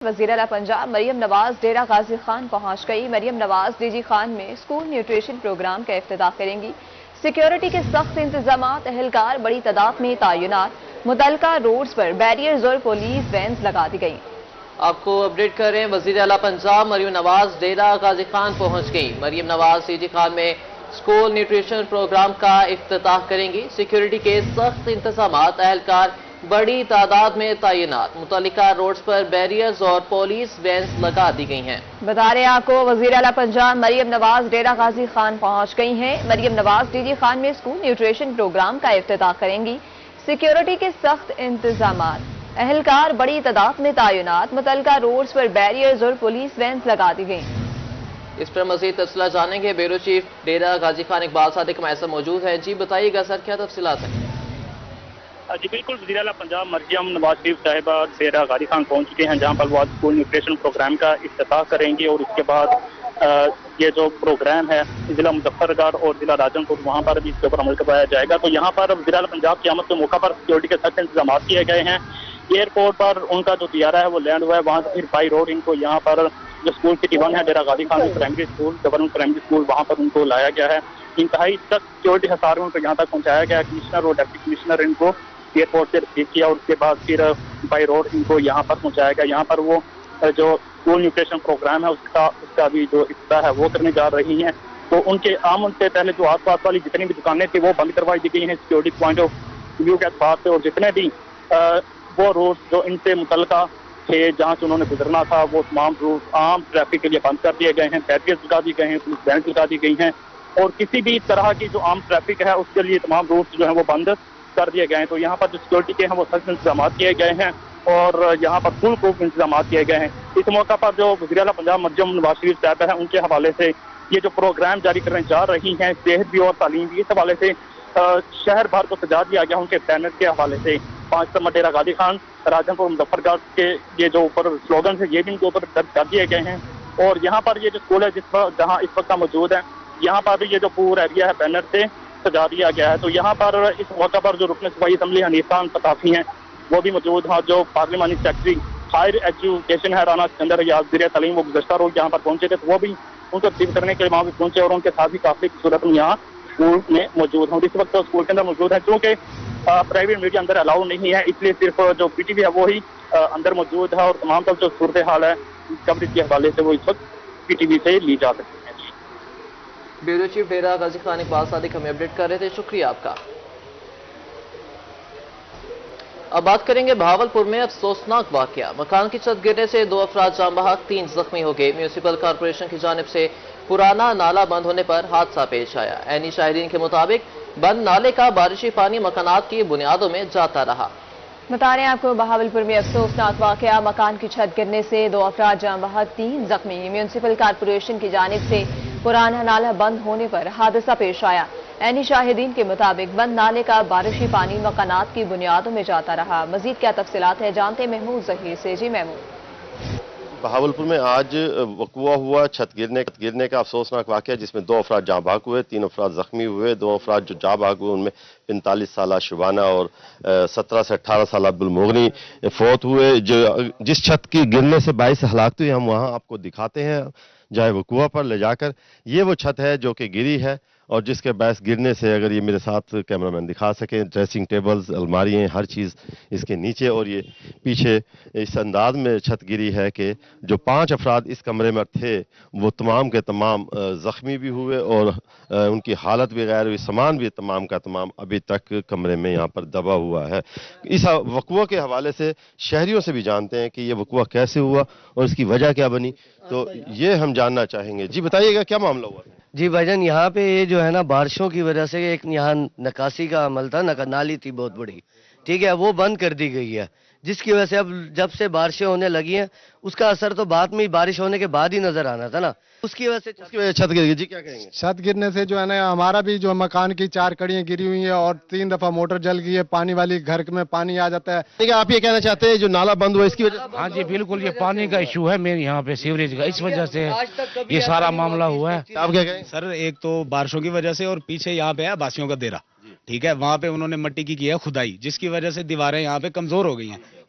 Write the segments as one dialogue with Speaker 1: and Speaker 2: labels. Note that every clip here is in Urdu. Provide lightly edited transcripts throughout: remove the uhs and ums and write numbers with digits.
Speaker 1: وزیر اعلیٰ پنجاب مریم نواز ڈیرہ غازی خان پہنچ گئی۔ مریم نواز ڈی جی خان میں اسکول نیوٹریشن پروگرام کا افتتاح کریں گی۔ سیکیورٹی کے سخت انتظامات، اہلکار بڑی تعداد میں تعینات، متعلقہ روڈز پر بیریئرز اور پولیس وینز لگا دی گئی۔
Speaker 2: آپ کو اپڈیٹ کر رہے ہیں، وزیر اعلیٰ پنجاب مریم نواز ڈیرہ غازی خان پہنچ گئی۔ مریم نواز ڈی جی خان میں اسکول نیوٹریشن پروگرام کا افتتاح کریں گی۔ سیکیورٹی کے سخت انتظامات، اہلکار بڑی تعداد میں تعینات، متعلقہ روڈز پر بیریئرز اور پولیس وینز لگا دی گئی ہیں۔
Speaker 1: بتا رہے ہیں آپ کو، وزیر اعلیٰ پنجاب مریم نواز ڈیرہ غازی خان پہنچ گئی ہیں۔ مریم نواز ڈی جی خان میں اسکول نیوٹریشن پروگرام کا افتتاح کریں گی۔ سیکیورٹی کے سخت انتظامات، اہلکار بڑی تعداد میں تعینات، متعلقہ روڈز پر بیریئرز اور پولیس وینز لگا دی گئی۔
Speaker 2: اس پر مزید تفصیلات جانیں گے، بیورو چیف ڈیرہ غازی خان اقبال صادق ہمارے ساتھ موجود ہیں۔ جی بتائیے گا سر، کیا تفصیلات ہیں؟
Speaker 3: جی بالکل، وزیر اعلیٰ پنجاب مریم نواز شریف صاحبہ ڈیرہ غازی خان پہنچ چکے ہیں، جہاں پر وہ اسکول نیوٹریشن پروگرام کا افتتاح کریں گے، اور اس کے بعد یہ جو پروگرام ہے ضلع مظفر گڑھ اور ضلع راجن پور، وہاں پر بھی اس کے اوپر عمل کروایا جائے گا۔ تو یہاں پر وزیر اعلیٰ پنجاب کی آمد کے موقع پر سیکورٹی کے سخت انتظامات کیے گئے ہیں۔ ایئرپورٹ پر ان کا جو طیارہ ہے وہ لینڈ ہوا ہے، وہاں سے پھر بائی روڈ ان کو یہاں پر جو اسکول سٹی 1 ہے Dera Ghazi Khan primary school, government primary school, وہاں پر ان کو لایا گیا ہے۔ انتہائی سخت سیکورٹی حصاروں کو یہاں تک پہنچایا گیا ہے۔ کمشنر اور ڈپٹی کمشنر ان کو ایئرپورٹ سے ریسیو کیا، اور اس کے بعد پھر بائی روڈ ان کو یہاں پر پہنچایا گیا۔ یہاں پر وہ جو اسکول نیوٹریشن پروگرام ہے اس کا بھی جو افتتاح ہے وہ کرنے جا رہی ہیں۔ تو ان کے آمد سے پہلے جو آس پاس والی جتنی بھی دکانیں تھیں وہ بند کروائی دی گئی ہیں سیکورٹی پوائنٹ آف ویو کے اعتبار سے، اور جتنے بھی وہ روڈ جو ان سے متعلقہ تھے جہاں سے انہوں نے گزرنا تھا، وہ تمام روڈ عام ٹریفک کے لیے بند کر دیے گئے ہیں، بیریئرز لگا دی گئے ہیں، پولیس وینز لگا دی گئی ہیں، اور کسی بھی طرح کی جو عام ٹریفک ہے اس کے لیے تمام روڈز جو ہیں وہ بند کر دیے گئے ہیں۔ تو یہاں پر جو سیکورٹی کے ہیں وہ سخت انتظامات کیے گئے ہیں، اور یہاں پر فل پروف انتظامات کیے گئے ہیں۔ اس موقع پر جو وزیر اعلیٰ پنجاب مریم نواز شریف صاحبہ ہیں، ان کے حوالے سے یہ جو پروگرام جاری کرنے جا رہی ہیں، صحت بھی اور تعلیم بھی، اس حوالے سے شہر بھر کو سجا دیا گیا ان کے بینر کے حوالے سے۔ 5 ستمبر ڈیرہ غازی خان، راجن پور، مظفر گڑھ کے یہ جو اوپر سلوگن ہے یہ بھی ان کے اوپر درج کر دیے گئے ہیں۔ اور یہاں پر یہ جو اسکول ہے جہاں اس وقت موجود ہے، یہاں پر بھی یہ جو پورا ایریا ہے بینر سے سجا دیا گیا ہے۔ تو یہاں پر اس موقع پر جو رکن صوبائی اسمبلی حنیف خان ثقافی ہیں وہ بھی موجود ہیں، جو پارلیمانی سیکرٹری ہائر ایجوکیشن ہے رانا سکندر یا وزیر تعلیم، وہ گزشتہ روز یہاں پر پہنچے تھے، تو وہ بھی ان کو ریسیو کرنے کے لیے وہاں بھی پہنچے، اور ان کے ساتھ بھی کافی خوبصورت یہاں اسکول میں موجود ہیں۔ اور اس وقت اسکول کے اندر موجود ہیں، چونکہ پرائیویٹ میڈیا اندر الاؤ نہیں ہے، اس لیے صرف جو پی ٹی وی ہے وہی اندر موجود ہے، اور تمام تر جو صورتحال ہے کوریج کے حوالے سے وہ اس وقت پی ٹی وی سے لی جا سکتی ہے۔
Speaker 2: بیورو چیف ڈیرہ غازی خان اقبال صادق ہمیں اپڈیٹ کر رہے تھے، شکریہ آپ کا۔ اب بات کریں گے بہاولپور میں افسوسناک واقعہ، مکان کی چھت گرنے سے 2 افراد جاں بحق، 3 زخمی ہو گئے۔ میونسپل کارپوریشن کی جانب سے پرانا نالا بند ہونے پر حادثہ پیش آیا۔ عینی شاہدین کے مطابق بند نالے کا بارشی پانی مکانات کی بنیادوں میں جاتا رہا۔
Speaker 1: بتا رہے ہیں آپ کو، بہاولپور میں افسوسناک واقعہ، مکان کی چھت گرنے سے 2 افراد جاں بحق، 3 زخمی۔ میونسپل کارپوریشن کی جانب سے پرانا نالا بند ہونے پر حادثہ پیش آیا۔ عینی شاہدین کے مطابق بند نالے کا بارشی پانی مکانات کی بنیادوں میں جاتا رہا۔ مزید کیا تفصیلات ہیں، جانتے ہیں محمود ظہیر سے۔ جی محمود۔
Speaker 4: بہاولپور میں آج وقوع ہوا چھت گرنے کا افسوسناک واقعہ، جس میں 2 افراد جاں بحق ہوئے، 3 افراد زخمی ہوئے۔ 2 افراد جو جاں بحق ہوئے ان میں 45 سالہ شبانہ اور 17 سے 18 سالہ عبدالمغنی فوت ہوئے۔ جس چھت کی گرنے سے 22 ہلاکت ہوئی، ہم وہاں آپ کو دکھاتے ہیں جائے وقوع پر لے جا کر۔ یہ وہ چھت ہے جو کہ گری ہے، اور جس کے باعث گرنے سے، اگر یہ میرے ساتھ کیمرہ مین دکھا سکیں، ڈریسنگ ٹیبلز، الماریاں، ہر چیز اس کے نیچے، اور یہ پیچھے اس انداز میں چھت گری ہے کہ جو 5 افراد اس کمرے میں تھے وہ تمام کے تمام زخمی بھی ہوئے، اور ان کی حالت بھی غیر ہوئی، سامان بھی تمام کا تمام ابھی تک کمرے میں یہاں پر دبا ہوا ہے۔ اس وقوع کے حوالے سے شہریوں سے بھی جانتے ہیں کہ یہ وقوع کیسے ہوا اور اس کی وجہ کیا بنی، تو یہ ہم جاننا چاہیں گے۔ جی بتائیے گا، کیا معاملہ ہوا؟
Speaker 5: جی بھائی جان، یہاں پہ یہ جو ہے نا بارشوں کی وجہ سے ایک یہاں نکاسی کا عمل تھا، نالی تھی بہت بڑی، ٹھیک ہے، وہ بند کر دی گئی ہے، جس کی وجہ سے اب جب سے بارشیں ہونے لگی ہیں اس کا اثر تو بعد میں بارش ہونے کے بعد ہی نظر آنا تھا نا، اس کی وجہ سے
Speaker 4: چھت گر گئی۔ جی کیا کہیں گے؟
Speaker 6: چھت گرنے سے جو ہے نا ہمارا بھی جو مکان کی 4 کڑیاں گری ہوئی ہیں، اور 3 دفعہ موٹر جل گئی ہے، پانی والی گھر میں پانی آ جاتا ہے۔
Speaker 4: آپ یہ کہنا چاہتے ہیں جو نالا بند ہوا اس کی وجہ سے؟
Speaker 7: ہاں جی بالکل، یہ پانی کا ایشو ہے میرے یہاں پہ، سیوریج کا، اس وجہ سے یہ سارا معاملہ ہوا ہے۔
Speaker 4: آپ کیا کہیں؟
Speaker 8: سر ایک تو بارشوں کی وجہ سے، اور پیچھے یہاں پہ ہے باسیوں کا دیرہ، ٹھیک ہے، وہاں پہ انہوں نے مٹی کی ہے کھدائی، جس کی وجہ سے دیواریں یہاں پہ کمزور ہو گئی ہیں،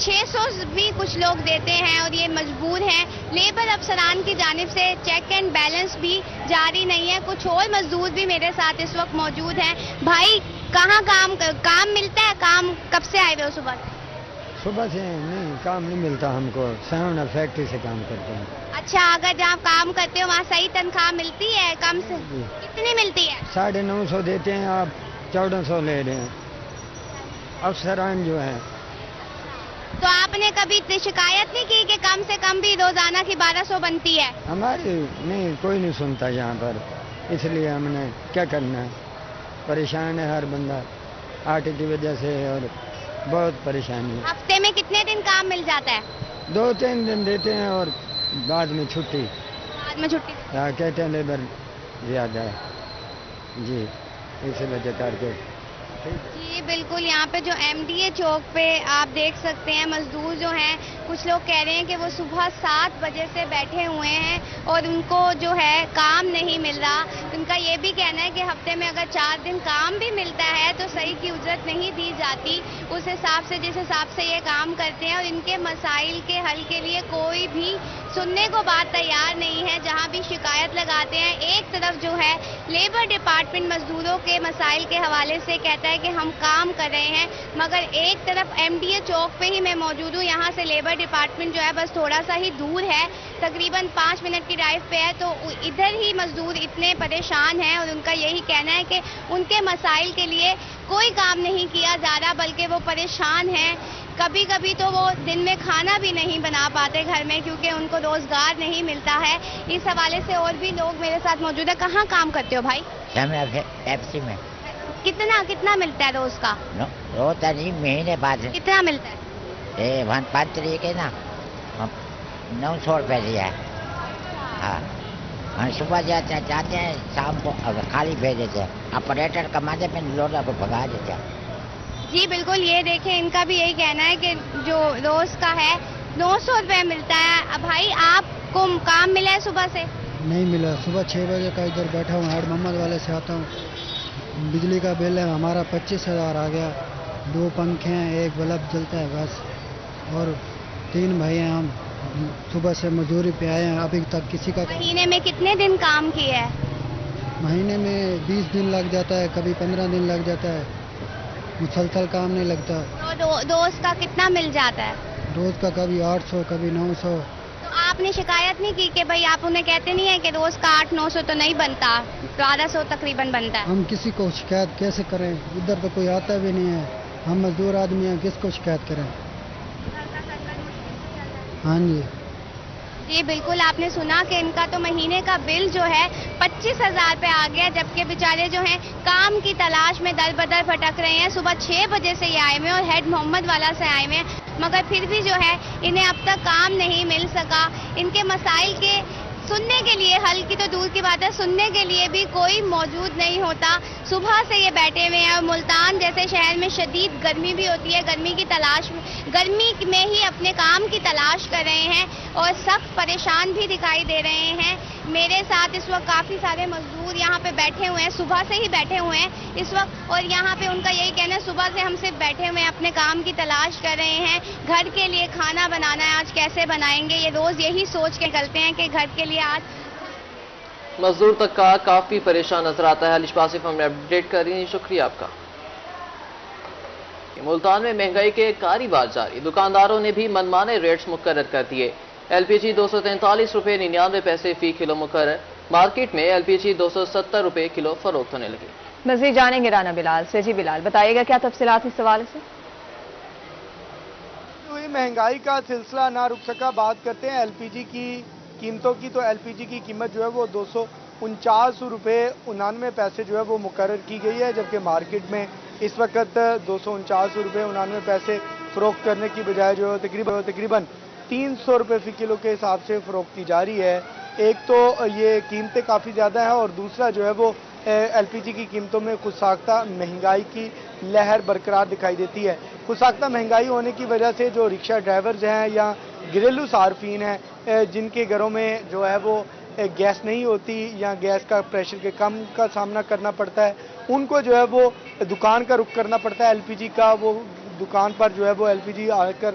Speaker 9: 600 بھی کچھ لوگ دیتے ہیں اور یہ مجبور ہیں. لیبر افسران کی جانب سے چیک اینڈ بیلنس بھی جاری نہیں ہے. کچھ اور مزدور بھی میرے ساتھ اس وقت موجود ہیں. بھائی کہاں کام ملتا ہے؟ کام کب سے آئے ہوئے ہو؟
Speaker 10: صبح سے نہیں کام نہیں ملتا ہم کو. سیون فیکٹری سے کام کرتے ہیں.
Speaker 9: اچھا، اگر جہاں کام کرتے ہو وہاں صحیح تنخواہ ملتی ہے؟ کم سے کتنی ملتی ہے؟
Speaker 10: 950 دیتے ہیں، آپ 1400 لے رہے ہیں افسران جو ہیں.
Speaker 9: تو آپ نے کبھی شکایت نہیں کی کہ کم سے کم بھی روزانہ کی 1200 بنتی ہے؟
Speaker 10: ہماری نہیں، کوئی نہیں سنتا یہاں پر، اس لیے ہم نے کیا کرنا ہے. پریشان ہے ہر بندہ آٹے کی وجہ سے اور بہت پریشانی ہے.
Speaker 9: ہفتے میں کتنے دن کام مل جاتا ہے؟
Speaker 10: 2-3 دن دیتے ہیں اور بعد میں چھٹی.
Speaker 9: بعد میں چھٹی
Speaker 10: کہتے ہیں لیبر زیادہ ہے. جی اس وجہ کر کے.
Speaker 9: جی بالکل. یہاں پہ جو ایم ڈی اے چوک پہ آپ دیکھ سکتے ہیں مزدور جو ہیں، کچھ لوگ کہہ رہے ہیں کہ وہ صبح 7 بجے سے بیٹھے ہوئے ہیں اور ان کو جو ہے کام نہیں مل رہا. ان کا یہ بھی کہنا ہے کہ ہفتے میں اگر 4 دن کام بھی ملتا ہے تو صحیح کی اجرت نہیں دی جاتی اس حساب سے جس حساب سے یہ کام کرتے ہیں. اور ان کے مسائل کے حل کے لیے کوئی بھی سننے کو بات تیار نہیں ہے. جہاں بھی شکایت لگاتے ہیں، ایک طرف جو ہے لیبر ڈپارٹمنٹ مزدوروں کے مسائل کے حوالے سے کہتا ہے کہ ہم کام کر رہے ہیں، مگر ایک طرف ایم ڈی اے چوک پہ ہی میں موجود ہوں. یہاں سے لیبر ڈپارٹمنٹ جو ہے بس تھوڑا سا ہی دور ہے، تقریباً 5 منٹ کی ڈرائیو پہ ہے. تو ادھر ہی مزدور اتنے پریشان ہیں اور ان کا یہی کہنا ہے کہ ان کے مسائل کے لیے کوئی کام نہیں کیا جا رہا، بلکہ وہ پریشان ہیں. کبھی کبھی تو وہ دن میں کھانا بھی نہیں بنا پاتے گھر میں کیونکہ ان کو روزگار نہیں ملتا ہے. اس حوالے سے اور بھی لوگ میرے ساتھ موجود ہیں. کہاں کام کرتے ہو بھائی؟
Speaker 11: پیپسی میں.
Speaker 9: کتنا ملتا ہے روز کا؟
Speaker 11: روز نہیں، مہینے بعد.
Speaker 9: کتنا ملتا ہے؟
Speaker 11: 5 طریقے نا 900 روپے دیا ہے. ہاں ہم صبح جاتے ہیں، شام کو خالی بھیج دیتے ہیں. آپریٹر کماتے پہ لوڈر کو بھگا دیتے ہیں.
Speaker 9: جی بالکل. یہ دیکھیں ان کا بھی یہی کہنا ہے کہ جو روز کا ہے 900 روپے ملتا ہے. بھائی آپ کو کام ملا ہے صبح سے؟
Speaker 12: نہیں ملا. صبح 6 بجے کا ادھر بیٹھا ہوں، ہیڈ محمد والے سے آتا ہوں. بجلی کا بل ہے ہمارا 25,000 آ گیا. 2 پنکھے ہیں، 1 بلب جلتا ہے بس. اور 3 بھائی ہیں ہم. صبح سے مزدوری پہ آئے ہیں، ابھی تک کسی کا.
Speaker 9: مہینے میں کتنے دن کام کیے ہے؟
Speaker 12: مہینے میں 20 دن لگ جاتا ہے، کبھی 15 دن لگ جاتا ہے. مسلسل کام نہیں لگتا.
Speaker 9: روز کا کتنا مل جاتا ہے؟
Speaker 12: روز کا کبھی 800 کبھی 900.
Speaker 9: تو آپ نے شکایت نہیں کی کہ بھائی آپ انہیں کہتے نہیں ہیں کہ روز کا 800-900 تو نہیں بنتا، 1200 تقریباً بنتا ہے؟
Speaker 12: ہم کسی کو شکایت کیسے کریں؟ ادھر تو کوئی آتا بھی نہیں ہے. ہم مزدور آدمی ہیں، کس کو شکایت کریں؟ ہاں جی.
Speaker 9: جی بالکل. آپ نے سنا کہ ان کا تو مہینے کا بل جو ہے 25,000 پہ آ گیا، جبکہ بیچارے جو ہیں کام کی تلاش میں در بدر بھٹک رہے ہیں. صبح 6 بجے سے یہ آئے ہوئے اور ہیڈ محمد والا سے آئے ہوئے ہیں، مگر پھر بھی جو ہے انہیں اب تک کام نہیں مل سکا. ان کے مسائل کے سننے کے لیے، حل کی تو دور کی بات ہے، سننے کے لیے بھی کوئی موجود نہیں ہوتا. صبح سے یہ بیٹھے ہوئے ہیں اور ملتان جیسے شہر میں شدید گرمی بھی ہوتی ہے، گرمی میں ہی اپنے کام کی تلاش کر رہے ہیں اور سخت پریشان بھی دکھائی دے رہے ہیں. میرے ساتھ اس وقت کافی سارے مزدور یہاں پہ بیٹھے ہوئے ہیں، صبح سے ہی بیٹھے ہوئے ہیں اس وقت. اور یہاں پہ ان کا یہی کہنا ہے صبح سے ہم صرف بیٹھے ہوئے ہیں، اپنے کام کی تلاش کر رہے ہیں. گھر کے لیے کھانا بنانا ہے، آج کیسے بنائیں گے؟ یہ روز یہی سوچ کے نکلتے ہیں کہ گھر کے لیے آج.
Speaker 2: مزدور تک کا کافی پریشان نظر آتا ہے. علی آصف ہم نے اپڈیٹ کر رہی ہیں، شکریہ آپ کا. ملتان میں مہنگائی کے کاروبار جاری، دکانداروں نے بھی منمانے ریٹس مقرر کر دیے. ایل پی جی 243 روپے 99 پیسے فی کلو مقرر. مارکیٹ میں ایل پی جی 270 روپے کلو فروخت ہونے لگی.
Speaker 1: مزید جانیں گے رانا بلال سے. جی بلال، بتائیے گا کیا تفصیلات اس حوالے سے؟
Speaker 13: مہنگائی کا سلسلہ نہ رک سکا. بات کرتے ہیں ایل پی جی کی قیمتوں کی، تو ایل پی جی کی قیمت جو ہے وہ 249 روپے 99 پیسے جو ہے وہ مقرر کی گئی ہے، جبکہ مارکیٹ میں اس وقت 249 روپے 99 پیسے فروخت کرنے کی بجائے جو ہے تقریباً 300 روپے فی کلو کے حساب سے فروخت کی جا رہی ہے. ایک تو یہ قیمتیں کافی زیادہ ہیں اور دوسرا جو ہے وہ ایل پی جی کی قیمتوں میں خود ساختہ مہنگائی کی لہر برقرار دکھائی دیتی ہے. خود ساختہ مہنگائی ہونے کی وجہ سے جو رکشہ ڈرائیورز ہیں یا گھریلو صارفین ہیں جن کے گھروں میں جو ہے وہ گیس نہیں ہوتی یا گیس کا پریشر کے کم کا سامنا کرنا پڑتا ہے، ان کو جو ہے وہ دکان کا رخ کرنا پڑتا ہے ایل پی جی کا. وہ دکان پر جو ہے وہ ایل پی جی آ کر